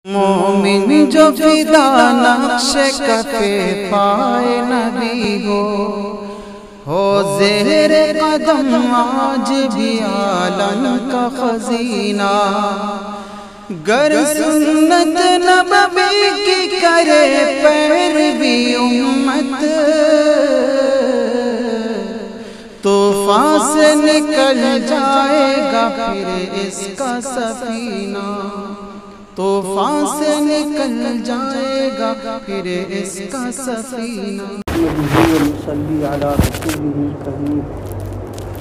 مومن جو فدا نقش کفے پائے نبی ہو زہر قدم آج بھی عالم کا خزینہ، گر سنت نبوی کی کرے پیروی امت، طوفان سے نکل جائے گا پھر اس کا سفینہ، طوفان سے نکل جائے گا پھر اس کا سفینہ۔ صلی علی رسولہ الکریم،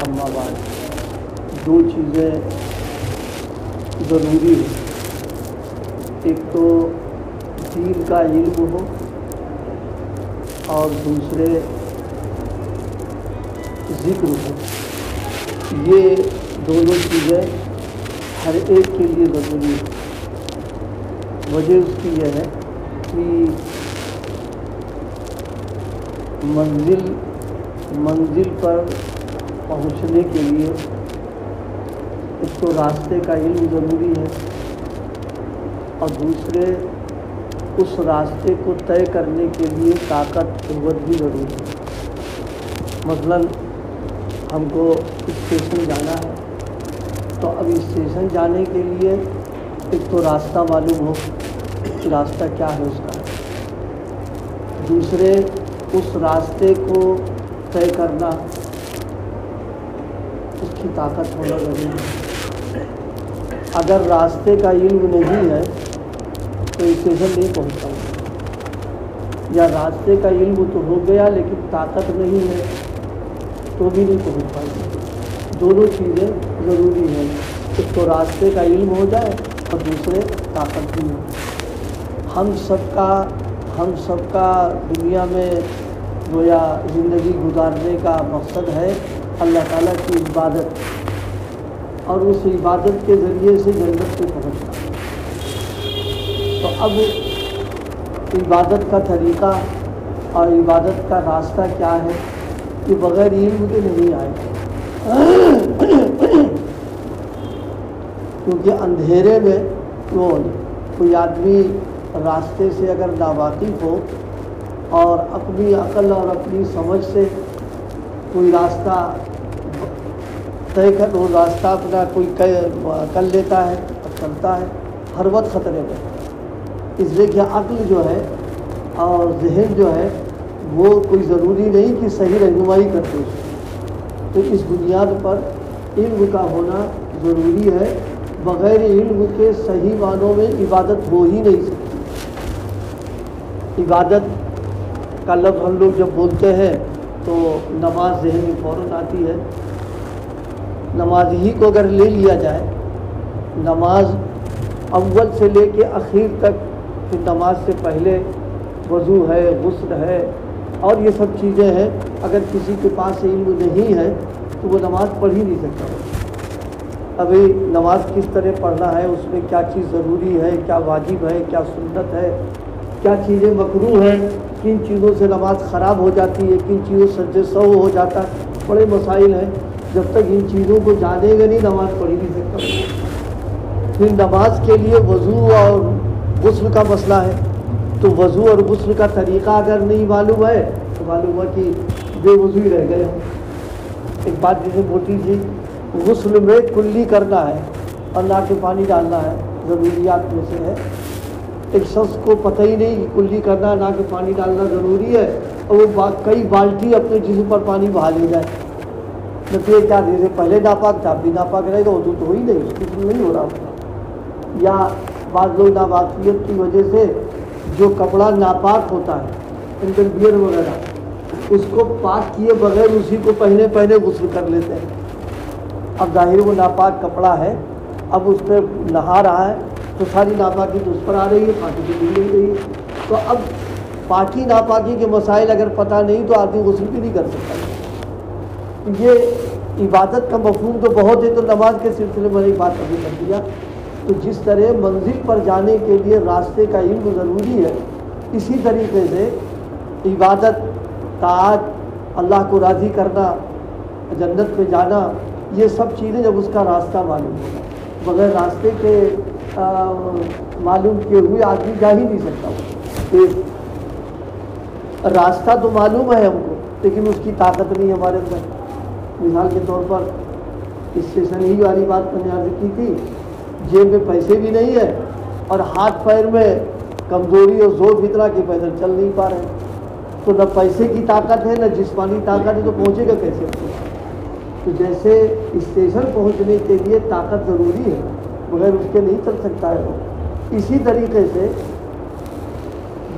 اما بعد، دو چیزیں ضروری ہیں، ایک تو دین کا علم ہو اور دوسرے ذکر ہو۔ یہ دونوں چیزیں ہر ایک کے لیے ضروری ہے۔ وجہ اس کی یہ ہے کہ منزل پر پہنچنے کے لیے ایک تو راستے کا علم ضروری ہے اور دوسرے اس راستے کو طے کرنے کے لیے طاقت قوت بھی ضروری ہے۔ مثلاً ہم کو اسٹیشن جانا ہے تو اب اسٹیشن جانے کے لیے ایک تو راستہ معلوم ہو کہ راستہ کیا ہے اس کا، دوسرے اس راستے کو طے کرنا اس کی طاقت ہونا ضروری ہے۔ اگر راستے کا علم نہیں ہے تو اسٹیشن نہیں پہنچ پائے گا، یا راستے کا علم تو ہو گیا لیکن طاقت نہیں ہے تو بھی نہیں پہنچ پائے گا۔ دونوں چیزیں ضروری ہیں، ایک تو راستے کا علم ہو جائے اور دوسرے طاقت بھی ہو۔ ہم سب کا دنیا میں گویا زندگی گزارنے کا مقصد ہے اللہ تعالیٰ کی عبادت، اور اس عبادت کے ذریعے سے جنت پہ پہنچنا۔ تو اب عبادت کا طریقہ اور عبادت کا راستہ کیا ہے کہ بغیر علم کے نہیں آئے، کیونکہ اندھیرے میں کوئی آدمی راستے سے اگر ناواقف ہو اور اپنی عقل اور اپنی سمجھ سے کوئی راستہ طے کر، وہ راستہ اپنا کوئی کر لیتا ہے اور چلتا ہے، ہر وقت خطرے میں۔ اس لیے کہ عقل جو ہے اور ذہن جو ہے وہ کوئی ضروری نہیں کہ صحیح رہنمائی کرتے ہیں، تو اس بنیاد پر علم کا ہونا ضروری ہے۔ بغیر علم کے صحیح معنوں میں عبادت ہو ہی نہیں سکتی۔ عبادت کا لفظ ہم لوگ جب بولتے ہیں تو نماز ذہن میں فوراً آتی ہے۔ نماز ہی کو اگر لے لیا جائے، نماز اول سے لے کے اخیر تک، پھر نماز سے پہلے وضو ہے، غسل ہے اور یہ سب چیزیں ہیں، اگر کسی کے پاس علم نہیں ہے تو وہ نماز پڑھ ہی نہیں سکتا۔ ابھی نماز کس طرح پڑھنا ہے، اس میں کیا چیز ضروری ہے، کیا واجب ہے، کیا سنت ہے، کیا چیزیں مکروہ ہیں، کن چیزوں سے نماز خراب ہو جاتی ہے، کن چیزوں سے سجدہ سہو ہو جاتا ہے، بڑے مسائل ہیں۔ جب تک ان چیزوں کو جانے گا نہیں نماز پڑھ ہی نہیں سکتا۔ پھر نماز کے لیے وضو اور غسل کا مسئلہ ہے، تو وضو اور غسل کا طریقہ اگر نہیں معلوم ہے تو معلوم ہے کہ بے وضو ہی رہ گئے ہوں۔ ایک بات جسے موٹی تھی، غسل میں کلی کرنا ہے اور نہ کہ پانی ڈالنا ہے، ضروریات میں سے ہے۔ ایک شخص کو پتہ ہی نہیں کہ کلی کرنا نہ کہ پانی ڈالنا ضروری ہے، اور وہ کئی بالٹی اپنے جسم پر پانی بہا لے جائے، نتیجہ کیا؟ جیسے پہلے ناپاک تھا، اب بھی ناپاک رہے گا، وضو تو ہو ہی نہیں، غسل نہیں ہو رہا ہوتا۔ یا بعض لوگ ناواقفیت کی وجہ سے جو کپڑا ناپاک ہوتا ہے، انڈرویئر وغیرہ، اس کو پاک کیے بغیر اسی کو پہنے غسل کر لیتے ہیں۔ اب ظاہر وہ ناپاک کپڑا ہے، اب اس پہ نہا رہا ہے تو ساری ناپاکی تو اس پر آ رہی ہے، پاکی تو مل رہی ہے۔ تو اب پاکی ناپاکی کے مسائل اگر پتہ نہیں تو آدمی غسل بھی نہیں کر سکتا۔ یہ عبادت کا مفہوم تو بہت ہے، تو نماز کے سلسلے میں ایک بات ابھی کر دیا۔ تو جس طرح منزل پر جانے کے لیے راستے کا علم ضروری ہے، اسی طریقے سے عبادت، طاعت، اللہ کو راضی کرنا، جنت میں جانا، یہ سب چیزیں جب اس کا راستہ معلوم ہوگا، بغیر راستے کے معلوم کیے ہوئے آدمی جا ہی نہیں سکتا. ایک راستہ تو معلوم ہے ہم کو لیکن اس کی طاقت نہیں ہمارے اندر. مثال کے طور پر اسٹیشن ہی والی بات میں نے عرض کی تھی, جیب میں پیسے بھی نہیں ہے اور ہاتھ پیر میں کمزوری اور زور اتنا کہ پیدل چل نہیں پا رہے, تو نہ پیسے کی طاقت ہے نہ جسمانی طاقت ہے, تو پہنچے گا کیسے؟ تو جیسے اسٹیشن پہنچنے کے لیے طاقت ضروری ہے بغیر اس کے نہیں چل سکتا ہے وہ, اسی طریقے سے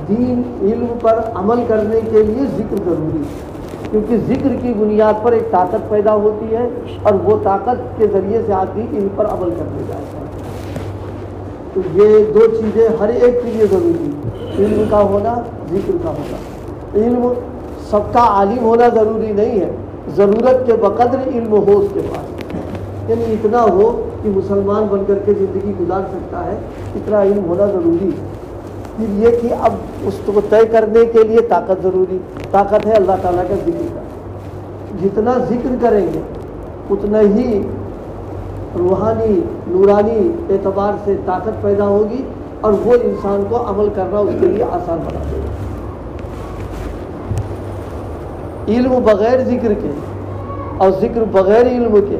دین علم پر عمل کرنے کے لیے ذکر ضروری ہے, کیونکہ ذکر کی بنیاد پر ایک طاقت پیدا ہوتی ہے اور وہ طاقت کے ذریعے سے آدمی علم پر عمل کرنے جاتا ہے. تو یہ دو چیزیں ہر ایک کے لیے ضروری ہے, علم کا ہونا, ذکر کا ہونا. علم سب کا عالم ہونا ضروری نہیں ہے, ضرورت کے بقدر علم ہو اس کے پاس, یعنی اتنا ہو کہ مسلمان بن کر کے زندگی گزار سکتا ہے, اتنا علم ہونا ضروری ہے. پھر یہ کہ اب اس کو طے کرنے کے لیے طاقت ضروری, طاقت ہے اللہ تعالیٰ کا ذکر کا. جتنا ذکر کریں گے اتنا ہی روحانی نورانی اعتبار سے طاقت پیدا ہوگی اور وہ انسان کو عمل کرنا اس کے لیے آسان بنا دے گا. علم بغیر ذکر کے اور ذکر بغیر علم کے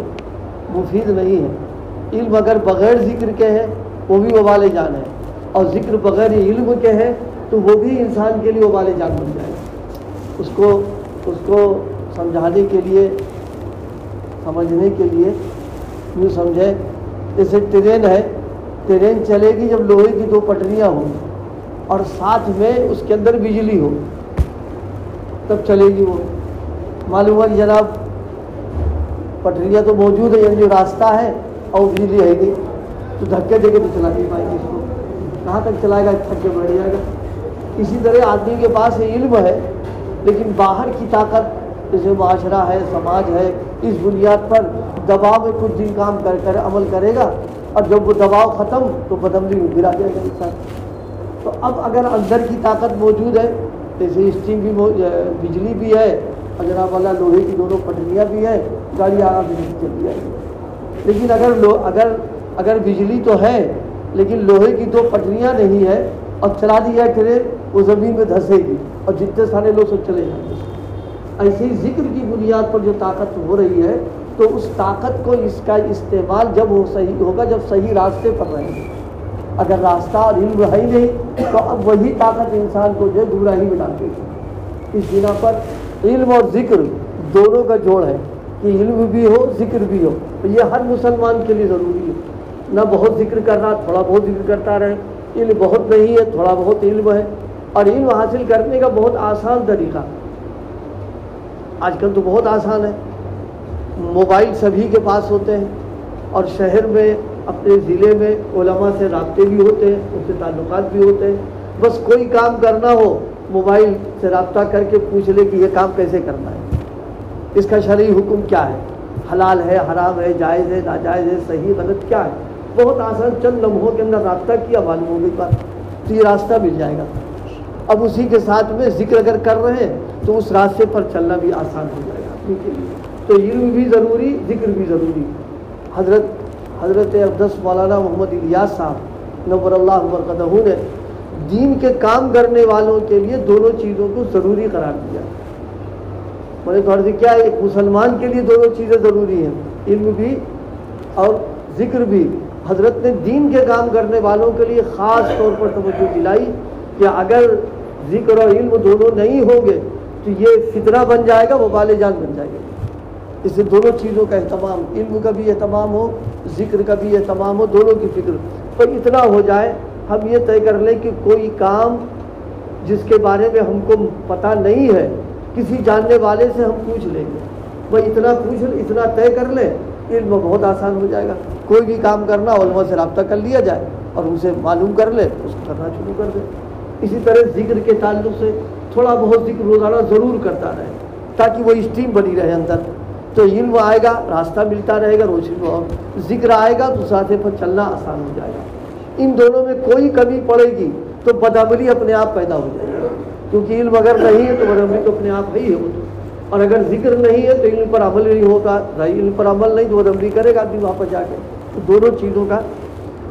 مفید نہیں ہے. علم اگر بغیر ذکر کے ہے وہ بھی وبال جان ہے, اور ذکر بغیر علم کے ہے تو وہ بھی انسان کے لیے وبال جان بن جائے گا. اس کو سمجھانے کے لیے, سمجھنے کے لیے یوں سمجھے جیسے ٹرین ہے, ٹرین چلے گی جب لوہے کی دو پٹریاں ہوں اور ساتھ میں اس کے اندر بجلی ہو تب چلے گی. وہ معلوم ہے کہ جناب پٹریاں تو موجود ہے, یعنی جو راستہ ہے اور بجلی ہے نہیں, تو دھکے دے کے تو چلا نہیں پائے گی. اس کو کہاں تک چلائے گا؟ تھک کے بیٹھ جائے گا. اسی طرح آدمی کے پاس علم ہے لیکن باہر کی طاقت جیسے معاشرہ ہے, سماج ہے, اس بنیاد پر دباؤ میں کچھ دن کام کر عمل کرے گا اور جب وہ دباؤ ختم تو بدعملی میں گرا جائے گا انسان. تو اب اگر اندر کی طاقت موجود ہے جیسے اسٹیم بھی, بجلی بھی ہے اور جناب والا لوہے کی دونوں پٹریاں بھی ہیں, گاڑی آرام سے چل جائے گی. لیکن اگر بجلی تو ہے لیکن لوہے کی دو پٹریاں نہیں ہے اور چلا دیا ٹرین, وہ زمین میں دھسے گی اور جتنے سارے لوگ سب چلے جائیں گے. ایسے ہی ذکر کی بنیاد پر جو طاقت ہو رہی ہے تو اس طاقت کو اس کا استعمال جب صحیح ہوگا جب صحیح راستے پر رہیں گے. اگر راستہ اور علم ہے ہی نہیں تو اب وہی طاقت انسان کو جو گمراہی میں ڈال دے گی. اس بنا پر علم اور ذکر دونوں کا جوڑ ہے کہ علم بھی ہو ذکر بھی ہو. تو یہ ہر مسلمان کے لیے ضروری ہے, نہ بہت ذکر کرنا, تھوڑا بہت ذکر کرتا رہے. علم بہت نہیں ہے, تھوڑا بہت علم ہے. اور علم حاصل کرنے کا بہت آسان طریقہ آج کل تو بہت آسان ہے. موبائل سبھی کے پاس ہوتے ہیں اور شہر میں اپنے ضلع میں علماء سے رابطے بھی ہوتے ہیں, ان سے تعلقات بھی ہوتے ہیں. بس کوئی کام کرنا ہو موبائل سے رابطہ کر کے پوچھ لے کہ یہ کام کیسے کرنا ہے, اس کا شرعی حکم کیا ہے, حلال ہے, حرام ہے, جائز ہے, ناجائز ہے, صحیح غلط کیا ہے. بہت آسان, چند لمحوں کے اندر رابطہ کیا معلوم ہو گئی بات, تو یہ راستہ مل جائے گا. اب اسی کے ساتھ میں ذکر اگر کر رہے ہیں تو اس راستے پر چلنا بھی آسان ہو جائے گا آدمی کے لیے. تو علم بھی ضروری, ذکر بھی ضروری. حضرت اقدس مولانا محمد الیاس صاحب نور اللہ مرقدہ نے دین کے کام کرنے والوں کے لیے دونوں چیزوں کو ضروری قرار دیا. میں نے تھوڑا سا کیا ایک مسلمان کے لیے دونوں چیزیں ضروری ہیں, علم بھی اور ذکر بھی. حضرت نے دین کے کام کرنے والوں کے لیے خاص طور پر توجہ دلائی کہ اگر ذکر اور علم دونوں نہیں ہوں گے تو یہ فتنہ بن جائے گا, وبال جان بن جائے گا. اس سے دونوں چیزوں کا اہتمام, علم کا بھی اہتمام ہو, ذکر کا بھی اہتمام ہو, دونوں کی فکر پر اتنا ہو جائے. ہم یہ طے کر لیں کہ کوئی کام جس کے بارے میں ہم کو پتہ نہیں ہے کسی جاننے والے سے ہم پوچھ لیں گے, وہ اتنا طے کر لیں, علم بہت آسان ہو جائے گا. کوئی بھی کام کرنا علماء سے رابطہ کر لیا جائے اور ان سے معلوم کر لے, اس کو کرنا شروع کر دے. اسی طرح ذکر کے تعلق سے تھوڑا بہت ذکر روزانہ ضرور کرتا رہے تاکہ وہ اسٹیم بنی رہے اندر. تو علم آئے گا, راستہ ملتا رہے گا, روشنی اور ذکر آئے گا تو راستے پر چلنا آسان ہو جائے گا. ان دونوں میں کوئی کمی پڑے گی تو بدعملی اپنے آپ پیدا ہو جائے گی, کیونکہ علم اگر نہیں ہے تو بدعملی تو اپنے آپ ہی ہے وہ تو. اور اگر ذکر نہیں ہے تو علم پر عمل نہیں ہوگا, علم پر عمل نہیں تو بدعملی کرے گا آدمی وہاں پر جا کے. تو دونوں چیزوں کا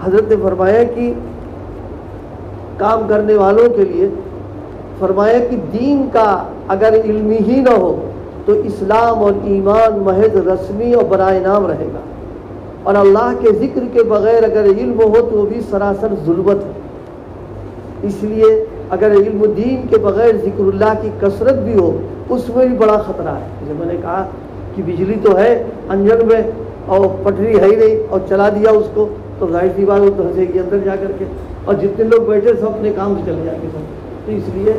حضرت نے فرمایا کہ کام کرنے والوں کے لیے فرمایا کہ دین کا اگر علم ہی نہ ہو تو اسلام اور ایمان محض رسمی اور برائے نام رہے گا، اور اللہ کے ذکر کے بغیر اگر علم ہو تو وہ بھی سراسر ظلمت ہے۔ اس لیے اگر علم دین کے بغیر ذکر اللہ کی کثرت بھی ہو اس میں بھی بڑا خطرہ ہے۔ جیسے میں نے کہا کہ بجلی تو ہے انجن میں اور پٹری ہے ہی نہیں اور چلا دیا اس کو تو ظاہر سی بات وہ دھنسے کے اندر جا کر کے، اور جتنے لوگ بیٹھے سب اپنے کام سے چلے جا کے سب۔ تو اس لیے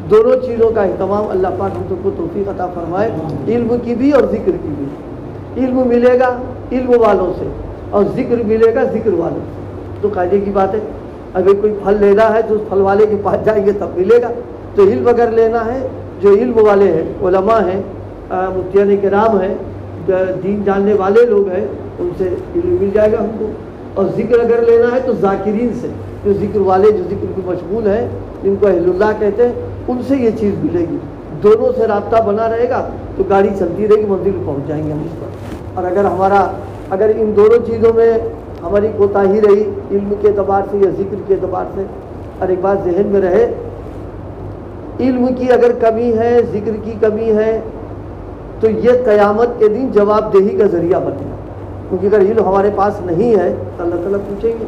دونوں چیزوں کا اہتمام اللہ پاک ہم سب کو توفیق عطا فرمائے، علم کی بھی اور ذکر کی بھی۔ علم ملے گا علم والوں سے اور ذکر ملے گا ذکر والوں سے، تو قاعدے کی بات ہے۔ اگر کوئی پھل لینا ہے تو اس پھل والے کے پاس جائیں گے تب ملے گا، تو علم اگر لینا ہے جو علم والے ہیں، علماء ہیں، مفتیان کرام ہیں، دین جاننے والے لوگ ہیں، ان سے علم مل جائے گا ہم کو۔ اور ذکر اگر لینا ہے تو ذاکرین سے، جو ذکر والے جو ذکر کو مشغول ہیں، جن کو اہل اللہ کہتے ہیں، ان سے یہ چیز ملے گی۔ دونوں سے رابطہ بنا رہے گا تو گاڑی چلتی رہے گی، منزل پہنچ جائیں گے ہم اس پر۔ اور اگر ان دونوں چیزوں میں ہماری کوتاہی رہی، علم کے اعتبار سے یا ذکر کے اعتبار سے، اور ایک بات ذہن میں رہے، علم کی اگر کمی ہے، ذکر کی کمی ہے، تو یہ قیامت کے دن جواب دہی کا ذریعہ بنے گا۔ کیونکہ اگر علم ہمارے پاس نہیں ہے تو اللہ تعالیٰ پوچھیں گے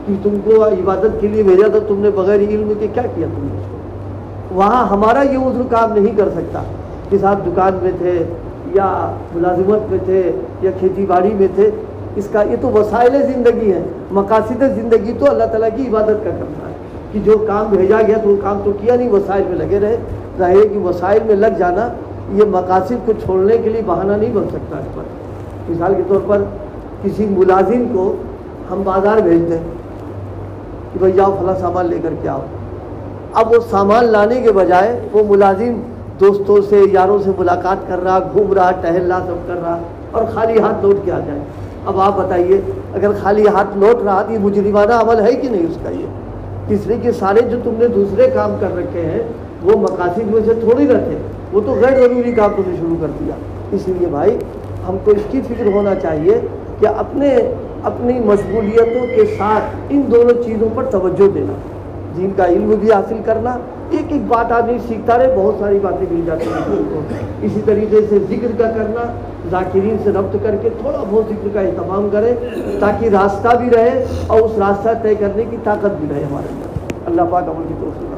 کہ تم کو عبادت کے لیے بھیجا تھا، تم نے بغیر علم کے کیا کیا تم نے؟ وہاں ہمارا یہ عذر کام نہیں کر سکتا کہ صاحب دکان میں تھے یا ملازمت میں تھے یا کھیتی باڑی میں تھے۔ اس کا یہ تو وسائل زندگی ہے، مقاصد زندگی تو اللہ تعالیٰ کی عبادت کا کرنا ہے کہ جو کام بھیجا گیا تو وہ کام تو کیا نہیں، وسائل میں لگے رہے۔ ظاہر ہے کہ وسائل میں لگ جانا یہ مقاصد کو چھوڑنے کے لیے بہانہ نہیں بن سکتا۔ اس پر مثال کے طور پر کسی ملازم کو ہم بازار بھیج دیں کہ بھائی جاؤ فلاں سامان لے کر کے آؤ، اب وہ سامان لانے کے بجائے وہ ملازم دوستوں سے یاروں سے ملاقات کر رہا، گھوم رہا، ٹہل رہا، سب کر رہا، اور خالی ہاتھ لوٹ کے آ جائے۔ اب آپ بتائیے اگر خالی ہاتھ لوٹ رہا تو یہ مجرمانہ عمل ہے کہ نہیں اس کا؟ یہ اس لیے کہ سارے جو تم نے دوسرے کام کر رکھے ہیں وہ مقاصد میں سے تھوڑی رہتے، وہ تو غیر ضروری کام تم نے شروع کر دیا۔ اس لیے بھائی ہم کو اس کی فکر ہونا چاہیے کہ اپنی مشغولیتوں کے ساتھ ان دونوں چیزوں پر توجہ دینا، دین کا علم بھی حاصل کرنا، ایک ایک بات آدمی سیکھتا رہے، بہت ساری باتیں مل جاتی ہیں۔ اسی طریقے سے ذکر کا کرنا، ذاکرین سے ربط کر کے تھوڑا بہت ذکر کا اہتمام کریں تاکہ راستہ بھی رہے اور اس راستہ طے کرنے کی طاقت بھی رہے ہمارے اندر۔ اللہ پاک عمل کی توفیق